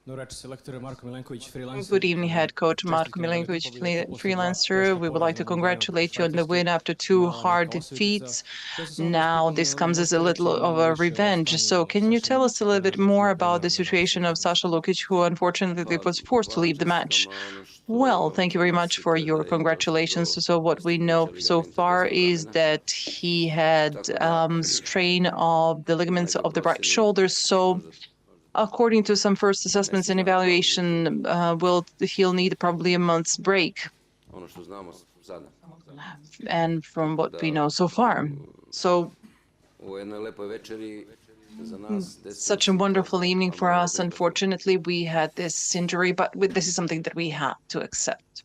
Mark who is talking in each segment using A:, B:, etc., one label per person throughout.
A: Good evening, head coach Marko Milenković, freelancer. We would like to congratulate you on the win after two hard defeats. Now this comes as a little of a revenge. So can you tell us a little bit more about the situation of Sasha Lukic, who unfortunately was forced to leave the match? Well, thank you very much for your congratulations. So what we know so far is that he had strain of the ligaments of the right shoulder. So according to some first assessments and evaluation, he'll need probably a month's break. And from what we know so far. So such a wonderful evening for us. Unfortunately, we had this injury, but this is something that we have to accept.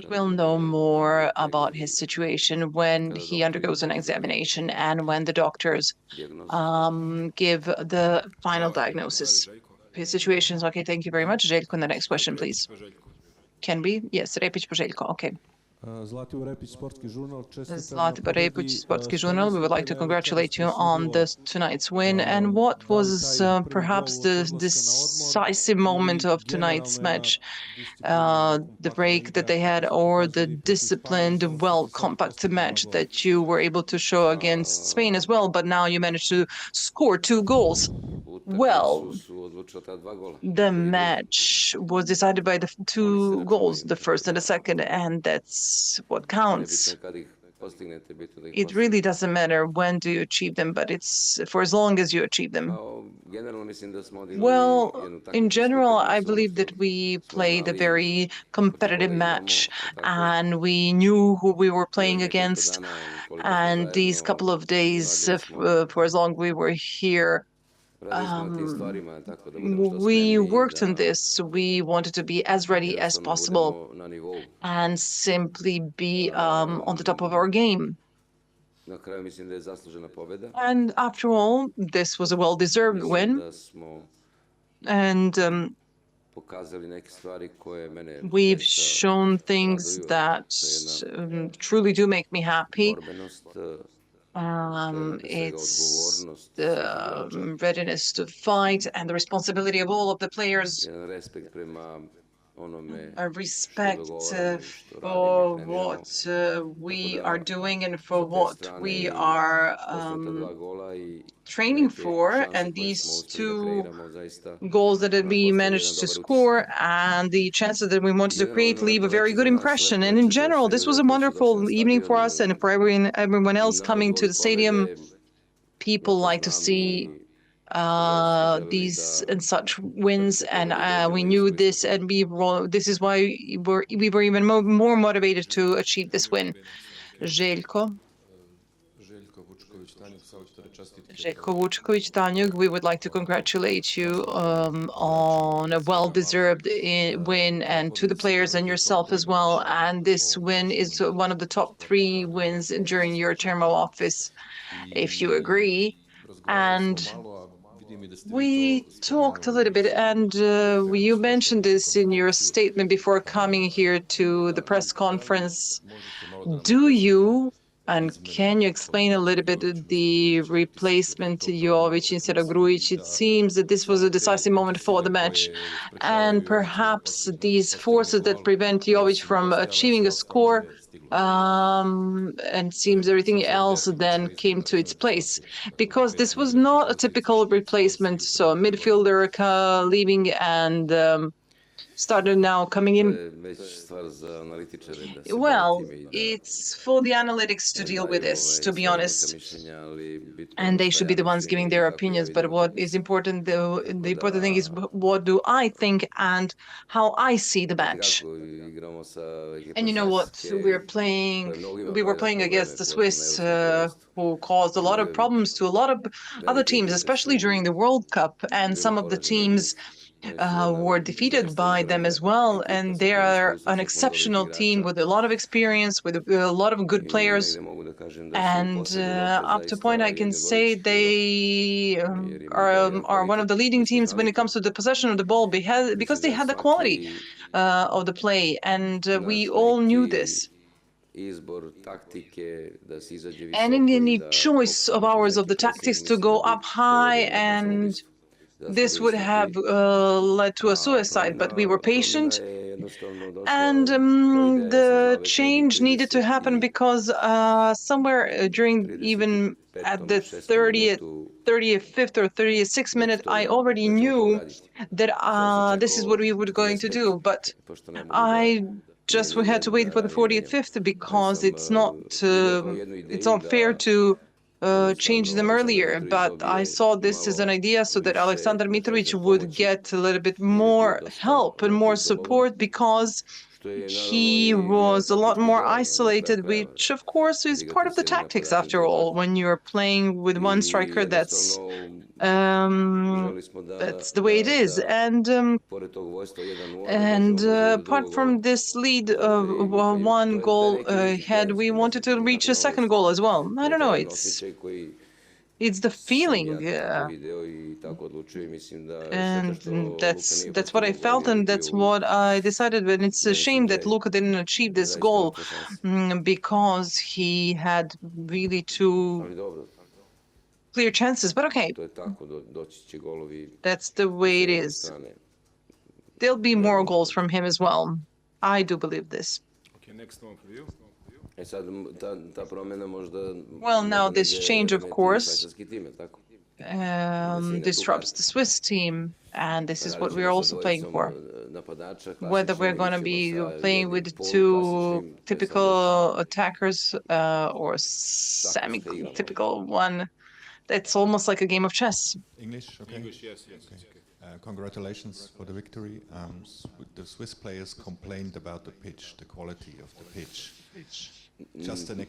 A: We'll know more about his situation when he undergoes an examination and when the doctors give the final diagnosis. His situation is okay. Thank you very much. Željko, the next question, please. Can we? Yes, Repić po Željko. Okay. Zlatibor Repić, Sportski Journal. We would like to congratulate you on tonight's win. And what was perhaps the decisive moment of tonight's match? The break that they had, or the disciplined, compact match that you were able to show against Spain as well, but now you managed to score 2 goals. Well, the match was decided by the 2 goals, the first and the second, and that's what counts. It really doesn't matter when do you achieve them, but it's for as long as you achieve them. Well, in general, I believe that we played a very competitive match, and we knew who we were playing against. And these couple of days, for as long we were here, we worked on this. We wanted to be as ready as possible and simply be on the top of our game. And after all, this was a well-deserved win. And we've shown things that truly do make me happy. It's the readiness to fight and the responsibility of all of the players, a respect for what we are doing and for what we are training for, and these 2 goals that we managed to score and the chances that we wanted to create leave a very good impression. And in general, this was a wonderful evening for us and for everyone else coming to the stadium. People like to see these and such wins, and we knew this, and this is why we were even more motivated to achieve this win. Željko Vučković, Tanjug, we would like to congratulate you on a well-deserved win, and to the players and yourself as well. And this win is one of the top 3 wins during your term of office, if you agree. And we talked a little bit, and you mentioned this in your statement before coming here to the press conference. Do you, and can you explain a little bit the replacement to Jovic instead of Grujić? It seems that this was a decisive moment for the match, and perhaps these forces that prevent Jovic from achieving a score, and seems everything else then came to its place, because this was not a typical replacement. So a midfielder leaving and started now coming in. Well, it's for the analytics to deal with this, to be honest, and they should be the ones giving their opinions. But what is important, the important thing is what do I think and how I see the match. And you know what, we were playing against the Swiss, who caused a lot of problems to a lot of other teams, especially during the World Cup, and some of the teams were defeated by them as well, and they are an exceptional team with a lot of experience, with a lot of good players, and up to point I can say they are one of the leading teams when it comes to the possession of the ball, because they had the quality of the play, and we all knew this. And in any choice of ours of the tactics to go up high and this would have led to a suicide, but we were patient, and the change needed to happen because somewhere during even at the 35th or 36th minute, I already knew that this is what we were going to do, but I just we had to wait for the 45th because it's not fair to change them earlier. But I saw this as an idea so that Aleksandar Mitrović would get a little bit more help and more support because he was a lot more isolated, which of course is part of the tactics after all. When you're playing with one striker, that's the way it is. And apart from this lead of one goal ahead, we wanted to reach a second goal as well. I don't know, it's the feeling, and that's what I felt, and that's what I decided. And it's a shame that Luka didn't achieve this goal because he had really two clear chances. But okay, that's the way it is. There'll be more goals from him as well. I do believe this.
B: Okay, next one for you.
A: Well, now this change, of course, disrupts the Swiss team, and this is what we're also playing for. Whether we're going to be playing with two typical attackers or semi-typical one, it's almost like a game of chess.
C: English, okay.
B: English, yes.
C: Okay. Congratulations for the victory. The Swiss players complained about the pitch, the quality of the pitch. Just an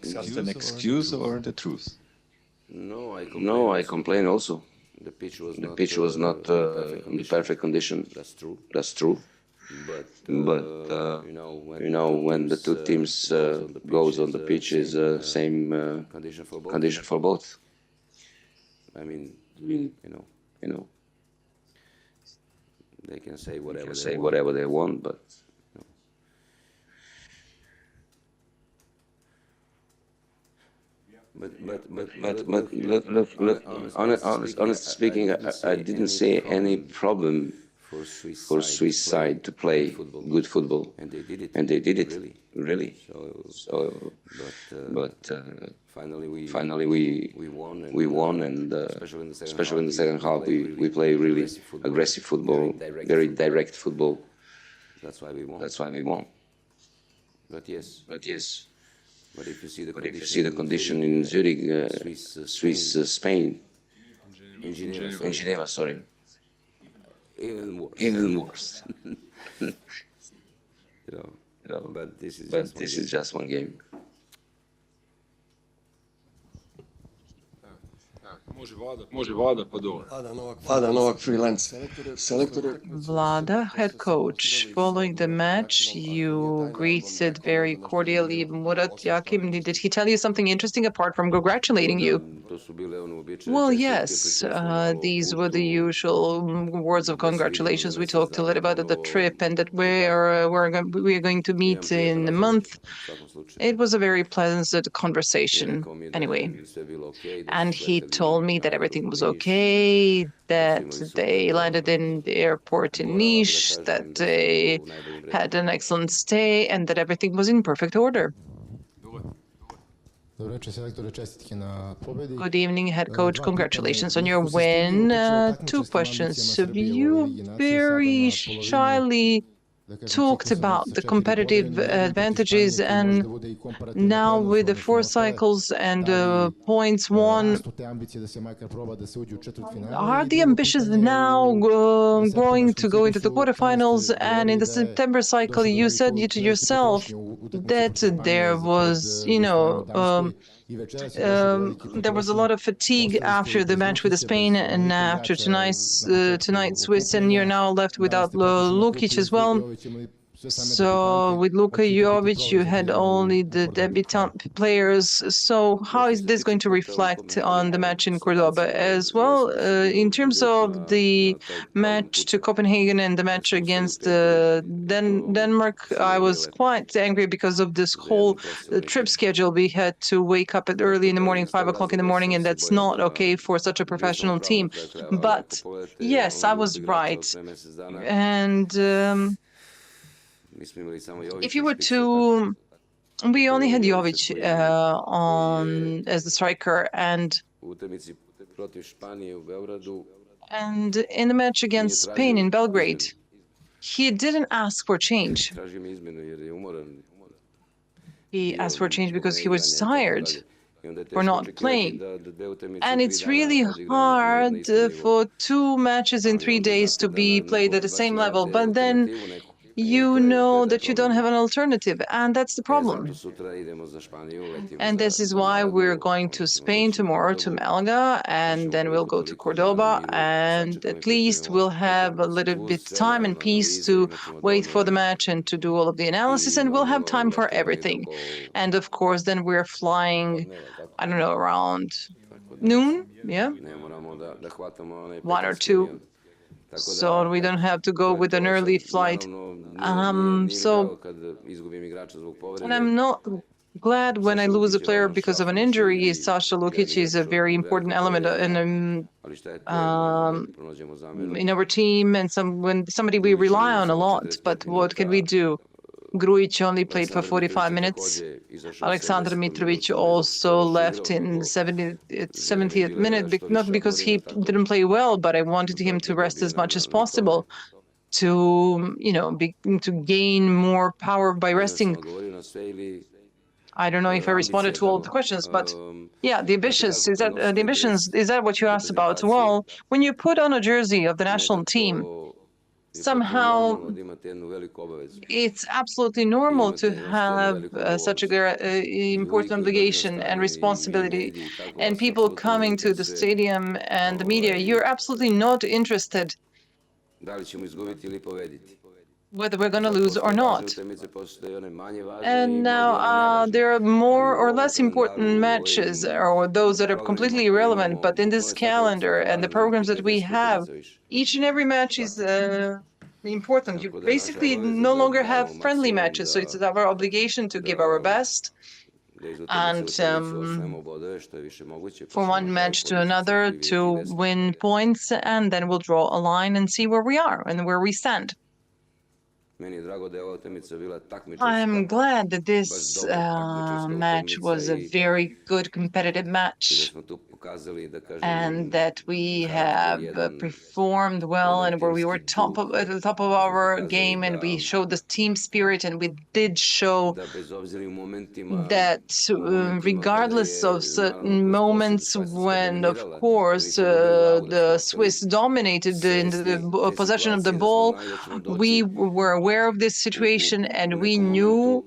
C: excuse or the truth?
D: No, I complain also. The pitch was not in perfect condition. That's true. But you know, when the two teams goes on the pitch, is same condition for both. I mean, you know, they can say whatever they want, but. But look, honestly speaking, I didn't see any problem for Swiss side to play good football, and they did it really. So, but finally we won, and especially in the second half we play really aggressive football, very direct football. That's why we won. But yes. But if you see the condition in Zurich, Swiss, Spain, in Geneva, sorry, even worse. But this is just one game.
B: Može Vlada pa dole.
E: Vlada Novak, freelance selector.
A: Vlada, head coach. Following the match, you greeted very cordially Murat Yakin. Did he tell you something interesting apart from congratulating you? Well, yes. These were the usual words of congratulations. We talked a little about the trip and that we're going to meet in a month. It was a very pleasant conversation, anyway. And he told me that everything was okay, that they landed in the airport in Niš, that they had an excellent stay, and that everything was in perfect order. Good evening, head coach. Congratulations on your win. Two questions. You very shyly talked about the competitive advantages, and now with the 4 cycles and points won, are the ambitions now growing to go into the quarterfinals? And in the September cycle, you said to yourself that there was, there was a lot of fatigue after the match with Spain and after tonight's Swiss, and you're now left without Lukic as well. So with Luka Jovic, you had only the debutant players. So how is this going to reflect on the match in Cordoba as well? In terms of the match to Copenhagen and the match against Denmark, I was quite angry because of this whole trip schedule. We had to wake up at early in the morning, 5 o'clock in the morning, and that's not okay for such a professional team. But yes, I was right. And if you were to, we only had Jovic on as the striker, and in the match against Spain in Belgrade, he didn't ask for change. He asked for change because he was tired for not playing. And it's really hard for 2 matches in 3 days to be played at the same level. But then you know that you don't have an alternative, and that's the problem. And this is why we're going to Spain tomorrow, to Malaga, and then we'll go to Cordoba, and at least we'll have a little bit time and peace to wait for the match and to do all of the analysis, and we'll have time for everything. And of course, then we're flying, I don't know, around noon, yeah? 1 or 2. So we don't have to go with an early flight. And I'm not glad when I lose a player because of an injury. Sasha Lukic is a very important element in our team, and when somebody we rely on a lot. But what can we do? Grujic only played for 45 minutes. Aleksandar Mitrovic also left in 70th minute, not because he didn't play well, but I wanted him to rest as much as possible to, to gain more power by resting. I don't know if I responded to all of the questions, but yeah, the ambitions, is that what you asked about? Well, when you put on a jersey of the national team, somehow it's absolutely normal to have such a important obligation and responsibility, and people coming to the stadium and the media, you're absolutely not interested whether we're going to lose or not. And now there are more or less important matches, or those that are completely irrelevant, but in this calendar and the programs that we have, each and every match is important. You basically no longer have friendly matches, so it's our obligation to give our best, and from one match to another to win points, and then we'll draw a line and see where we are and where we stand. I'm glad that this match was a very good competitive match, and that we have performed well, and where we were at the top of our game, and we showed the team spirit, and we did show that regardless of certain moments when, of course, the Swiss dominated in the possession of the ball, we were aware of this situation, and we knew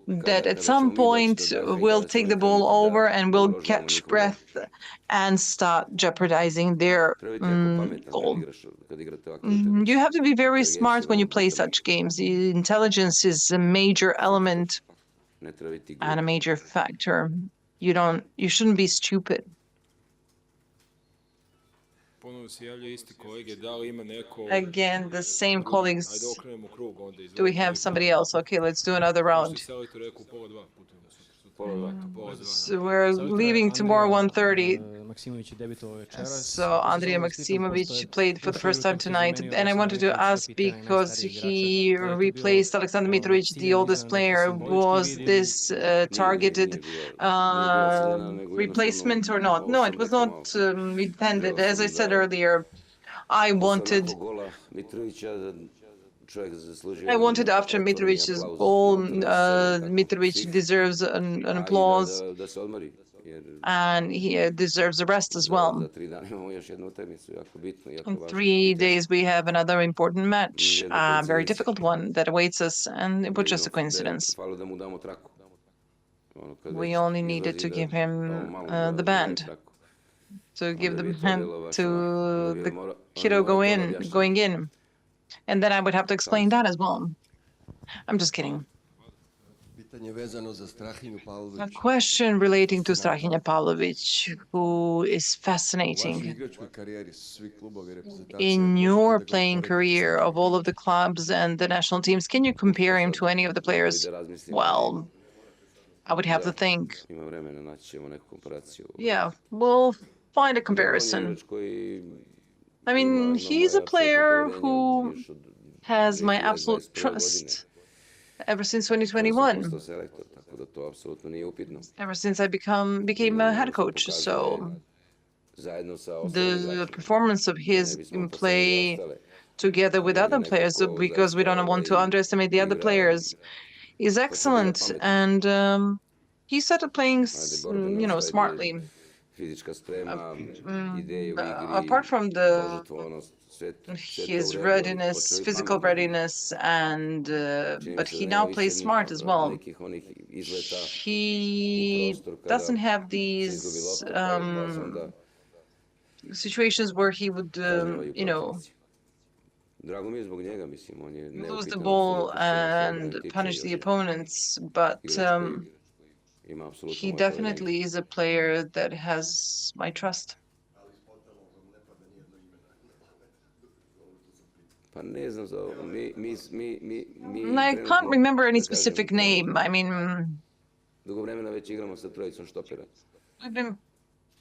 A: that at some point we'll take the ball over and we'll catch breath and start jeopardizing their goal. You have to be very smart when you play such games. Intelligence is a major element and a major factor. You shouldn't be stupid. Again, the same colleagues. Do we have somebody else? Okay, let's do another round. So we're leaving tomorrow 1:30. So Andrija Maksimović played for the first time tonight, and I wanted to ask, because he replaced Aleksandar Mitrovic, the oldest player, was this targeted replacement or not? No, it was not intended. As I said earlier, I wanted after Mitrovic's goal, Mitrovic deserves an applause, and he deserves the rest as well. In 3 days, we have another important match, a very difficult one that awaits us, and it was just a coincidence. We only needed to give him the band, to give the band to the kiddo going in. And then I would have to explain that as well. I'm just kidding.
E: Pitanje vezano za Strahinju
A: A
E: Pavlović.
A: question relating to Strahinja Pavlović, who is
E: U vašoj
A: fascinating.
E: igračkoj karijeri svi klubovi reprezentacije.
A: In
E: možete
A: your
E: da ga
A: playing
E: uporedite s
A: career
E: nekim?
A: of all of the clubs and the national teams, can you compare him to any of the players? Well, I would have to think.
D: Ima vremena, naći ćemo neku komparaciju.
A: Yeah, we'll find a
D: On je
A: comparison.
D: igrač koji
A: I mean,
D: ima
A: he's
D: moje
A: a player
D: apsolutno
A: who
D: poverenje još od
A: has my
D: 2021.
A: absolute
D: godine.
A: trust ever since
D: Kada sam
A: 2021,
D: postao selektor, tako da to apsolutno nije upitno.
A: ever since I became a head coach. So
D: Zajedno sa ostalim
A: the
D: igračima,
A: performance of
D: da
A: his
D: ne bismo
A: play
D: posledili ostale.
A: together with other players, because we don't want to underestimate the other players, is excellent. And he started playing, smartly.
D: Fizička sprema, ideje u igri,
A: Apart from
D: požrtvovnost, sve to
A: his
D: u redu, ali
A: readiness,
D: počeo je
A: physical
D: pametno.
A: readiness, and
D: Čini mi
A: but
D: se
A: he
D: da nema
A: now
D: više
A: plays smart as well.
D: nekih onih izleta
A: He
D: u prostor kada
A: doesn't have
D: se izgubi
A: these
D: lopta, pa se onda
A: situations where he would,
D: kažnjavaju protivnici. Drago mi je zbog njega, mislim, on je
A: lose the
D: neupitan
A: ball
D: apsolutno što se
A: and
D: obrane tiče,
A: punish the
D: još je
A: opponents, but
D: igrač koji ima apsolutno
A: he
D: moje poverenje.
A: definitely is a player that has my trust.
D: Pa ne znam za ovo. Mi
A: I can't remember any specific name. I mean,
D: dugo vremena već igramo sa trojicom štopera.
A: we've been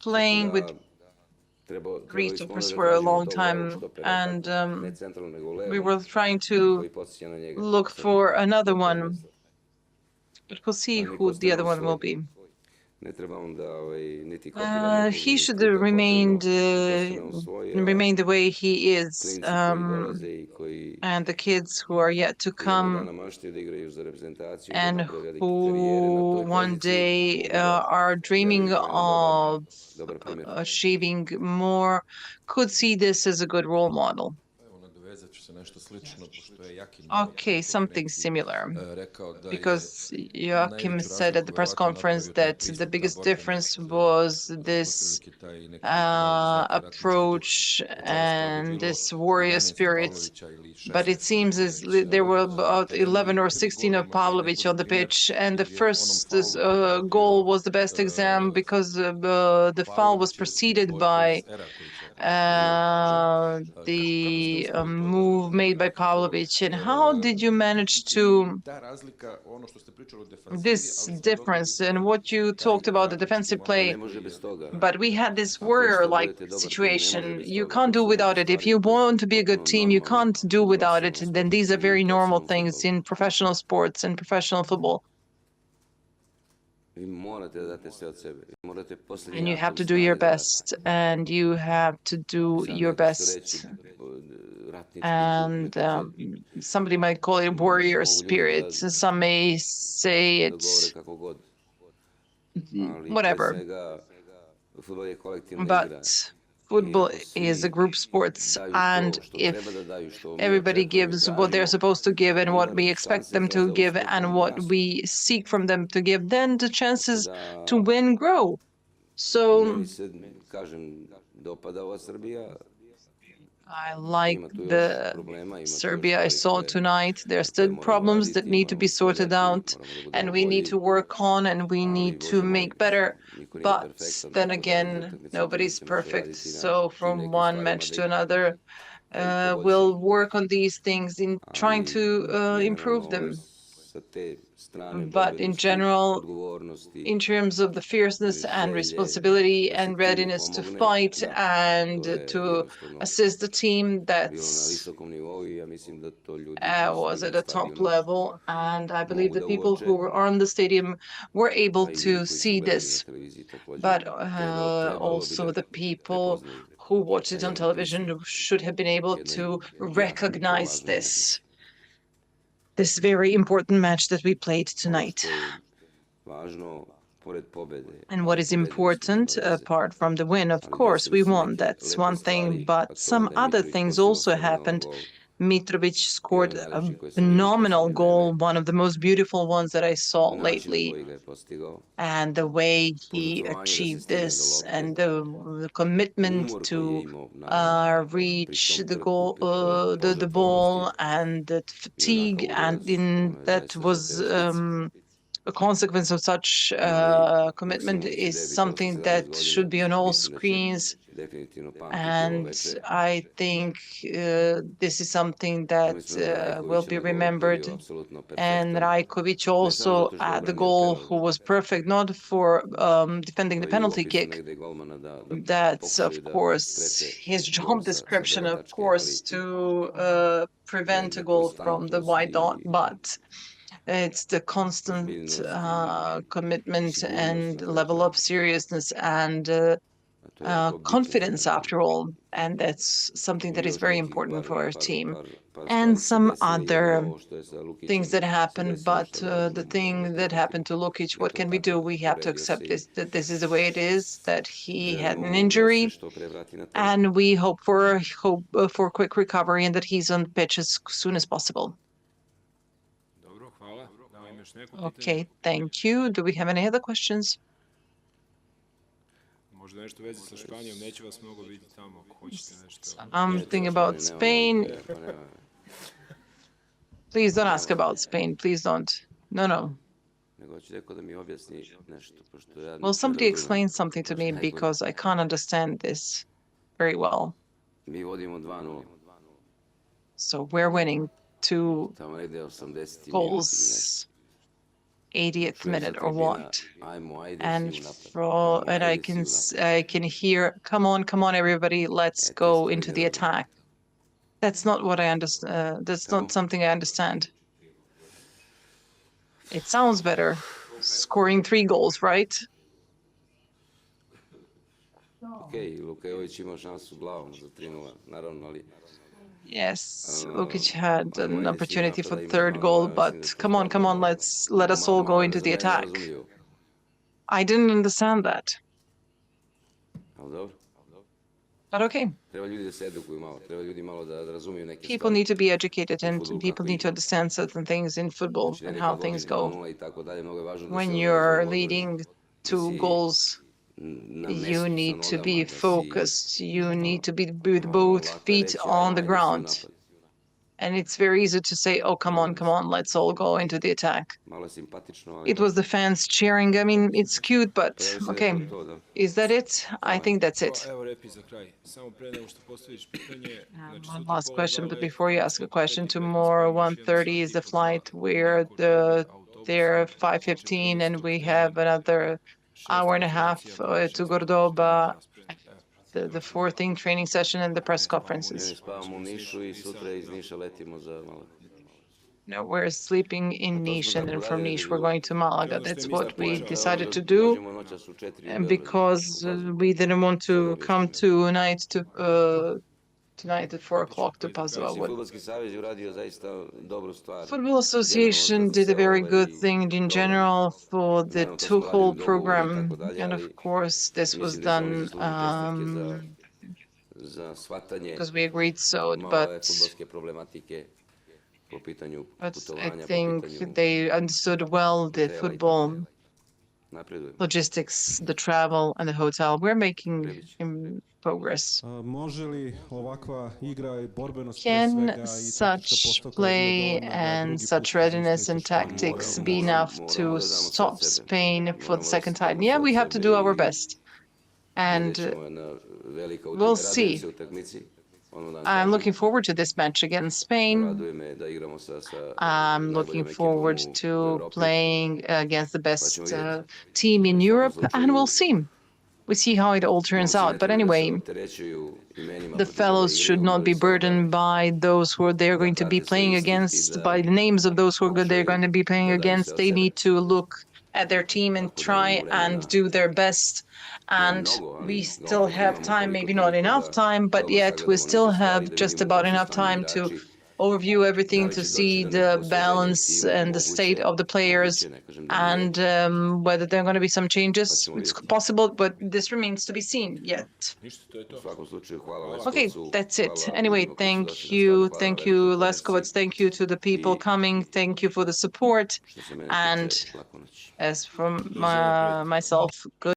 A: playing with
D: Trebali
A: three
D: smo
A: stoppers
D: da
A: for a
D: tražimo
A: long
D: tog levog
A: time,
D: štopera,
A: and
D: tako, ne centralno, nego
A: we
D: levog,
A: were trying to
D: koji podsjeća na njega.
A: look for another one, but we'll see
D: Pa nek
A: who the
D: ostane
A: other one
D: svoj.
A: will be.
D: Ne treba onda niti kopira nekog,
A: He should
D: niti to
A: remain
D: potrebno. Nek ostane svoj, a
A: remain the way he is,
D: klinci koji dolaze i koji
A: and the kids who are yet to
D: jednog
A: come
D: dana maštaju da igraju za reprezentaciju i da
A: and
D: naprave velike karijere na
A: who
D: toj
A: one
D: poziciji,
A: day
D: mogu da
A: are dreaming
D: gledaju kao jedan
A: of
D: dobar primjer.
A: achieving more, could see this as a good role model.
C: Evo, nadovezat ću se nešto slično, pošto je Jakin
A: Okay, something similar. Because Joachim said at the press conference that the biggest difference was this approach and this warrior spirit. But it seems as there were about 11 or 16 of Pavlović on the pitch, and the first goal was the best exam because the foul was preceded by the move made by Pavlović. And how did you manage to this difference and what you talked about the defensive play?
D: Ne može bez toga.
A: But we had this warrior-like situation. You can't do without it. If you want to be a good team, you can't do without it. And then these are very normal things in professional sports and professional football.
D: Vi morate da date sve od sebe. Vi morate posljednji
A: And you have
D: atom
A: to do your
D: snage da date.
A: best. And you have to do
D: Sad
A: your
D: neki su
A: best.
D: reći, ratnički
A: And
D: duh,
A: somebody might call it warrior
D: mogu ljudi
A: spirit.
D: da-
A: Some may say
D: da govore
A: it's
D: kako god. Ali
A: whatever.
D: pre svega, fudbal je kolektivna igra.
A: But football is a group sports, and if everybody gives what they're supposed to give and what we expect them to give and what we seek from them to give, then the chances to win grow. So
D: Meni se, kažem, dopada ova Srbija.
A: I like
D: Ima tu još
A: the
D: problema, ima tu još
A: Serbia I
D: stvari
A: saw
D: koje-
A: tonight. There are still problems that need to be sorted out, and we need to work on, and we need to make better. But then again, nobody's perfect. So from one match to another, we'll work on these things in trying to improve them. But in general, in terms of the fierceness and responsibility and readiness to fight and to assist the team, that's was at a top level. And I believe the people who were on the stadium were able to see this. But also the people who watched it on television should have been able to recognize this very important match that we played tonight. And what is important, apart from the win, of course, we won, that's one thing, but some other things also happened Mitrovic scored a phenomenal goal, one of the most beautiful ones that I saw lately. And the way he achieved this and the commitment to reach the goal, the ball, and the fatigue, and that was a consequence of such commitment is something that should be on all screens. And I think this is something that will be remembered. And Rajković also at the goal, who was perfect, not for defending the penalty kick. That's, of course, his job description, of course, to prevent a goal from the wide dot, but it's the constant commitment and level of seriousness and confidence, after all, and that's something that is very important for our team. And some other things that happened, but the thing that happened to Lukic, what can we do? We have to accept this, that this is the way it is, that he had an injury, and we hope for quick recovery and that he's on the pitch as soon as possible. Okay, thank you. Do we have any other questions? Something about Spain. Please don't ask about Spain. Please don't. No. Well, somebody explain something to me because I can't understand this very well. So we're winning 2 goals, 80th minute or what? And I can hear, come on, everybody, let's go into the attack. That's not what I understand. That's not something I understand. It sounds better, scoring 3 goals, right? Yes, Lukic had an opportunity for the 3rd goal, but come on, let us all go into the attack. I didn't understand that. But okay. People need to be educated and people need to understand certain things in football and how things go. When you're leading 2 goals, you need to be focused. You need to be with both feet on the ground. And it's very easy to say, oh, come on, let's all go into the attack. It was the fans cheering. I mean, it's cute, but okay. Is that it? I think that's it. One last question, but before you ask a question, tomorrow 1:30 is the flight where they're 5:15 and we have another hour and a half to Cordoba, the 4th training session and the press conferences. No, we're sleeping in Niš, and then from Niš we're going to Malaga. That's what we decided to do, and because we didn't want to come tonight at 4 o'clock to Pazova. Football Association did a very good thing in general for the whole program, and of course this was done because we agreed so, but I think they understood well the football logistics, the travel, and the hotel. We're making progress. Can such play and such readiness and tactics be enough to stop Spain for the 2nd time? Yeah, we have to do our best. And we'll see. I'm looking forward to this match against Spain. I'm looking forward to playing against the best team in Europe, and we'll see. We see how it all turns out. But anyway, the fellows should not be burdened by those who they're going to be playing against, by the names of those who they're going to be playing against. They need to look at their team and try and do their best. And we still have time, maybe not enough time, but yet we still have just about enough time to overview everything to see the balance and the state of the players and whether there are going to be some changes. It's possible, but this remains to be seen yet. Okay, that's it. Anyway, thank you, Leskovac, thank you to the people coming, thank you for the support, and as from myself, good